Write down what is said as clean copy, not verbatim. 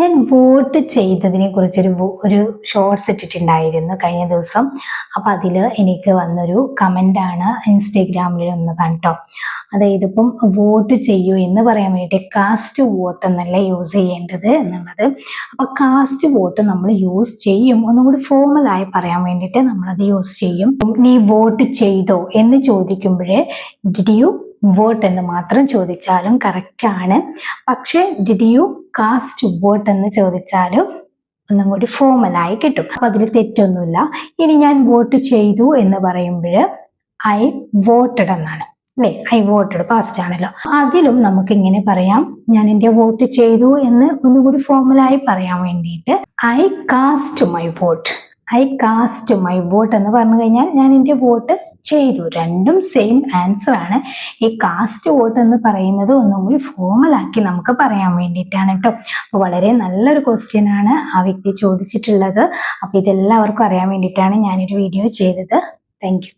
ഞാൻ വോട്ട് ചെയ്തതിനെ കുറിച്ചൊരു ഷോർട്സ് ഇട്ടിട്ടുണ്ടായിരുന്നു കഴിഞ്ഞ ദിവസം. അപ്പം അതിൽ എനിക്ക് വന്നൊരു കമൻ്റാണ് ഇൻസ്റ്റഗ്രാമിൽ വന്നതാണ് കേട്ടോ. അതായത് ഇപ്പം വോട്ട് ചെയ്യൂ എന്ന് പറയാൻ വേണ്ടിയിട്ട് കാസ്റ്റ് വോട്ട് എന്നല്ല യൂസ് ചെയ്യേണ്ടത് എന്നുള്ളത്. അപ്പം കാസ്റ്റ് വോട്ട് നമ്മൾ യൂസ് ചെയ്യും, ഒന്നും കൂടി ഫോർമലായി പറയാൻ വേണ്ടിയിട്ട് നമ്മളത് യൂസ് ചെയ്യും. നീ വോട്ട് ചെയ്തോ എന്ന് ചോദിക്കുമ്പോഴേ ഡിഡ് യു വോട്ട് എന്ന് മാത്രം ചോദിച്ചാലും കറക്റ്റ് ആണ്. പക്ഷെ ഡിഡ് യു കാസ്റ്റ് വോട്ട് എന്ന് ചോദിച്ചാലും ഒന്നും കൂടി ഫോർമലായി കിട്ടും. അപ്പൊ അതിൽ തെറ്റൊന്നുമില്ല. ഇനി ഞാൻ വോട്ട് ചെയ്തു എന്ന് പറയുമ്പോൾ ഐ വോട്ടഡ് എന്നാണ് അല്ലേ? ഐ വോട്ടഡ് പാസ്റ്റ് ആണല്ലോ. അതിലും നമുക്ക് ഇങ്ങനെ പറയാം, ഞാൻ എൻ്റെ വോട്ട് ചെയ്തു എന്ന് ഒന്നുകൂടി ഫോർമലായി പറയാൻ വേണ്ടിയിട്ട് I cast my vote. I cast my vote എന്ന് പറഞ്ഞു കഴിഞ്ഞാൽ ഞാൻ എൻ്റെ വോട്ട് ചെയ്തു. രണ്ടും സെയിം ആൻസർ ആണ്. ഈ കാസ്റ്റ് വോട്ട് എന്ന് പറയുന്നത് ഒന്നും കൂടി ഫോർമലാക്കി നമുക്ക് പറയാൻ വേണ്ടിയിട്ടാണ് കേട്ടോ. അപ്പോൾ വളരെ നല്ലൊരു ക്വസ്റ്റ്യൻ ആണ് ആ വ്യക്തി ചോദിച്ചിട്ടുള്ളത്. അപ്പോൾ ഇതെല്ലാവർക്കും അറിയാൻ വേണ്ടിയിട്ടാണ് ഞാനൊരു വീഡിയോ ചെയ്തത്. Thank you.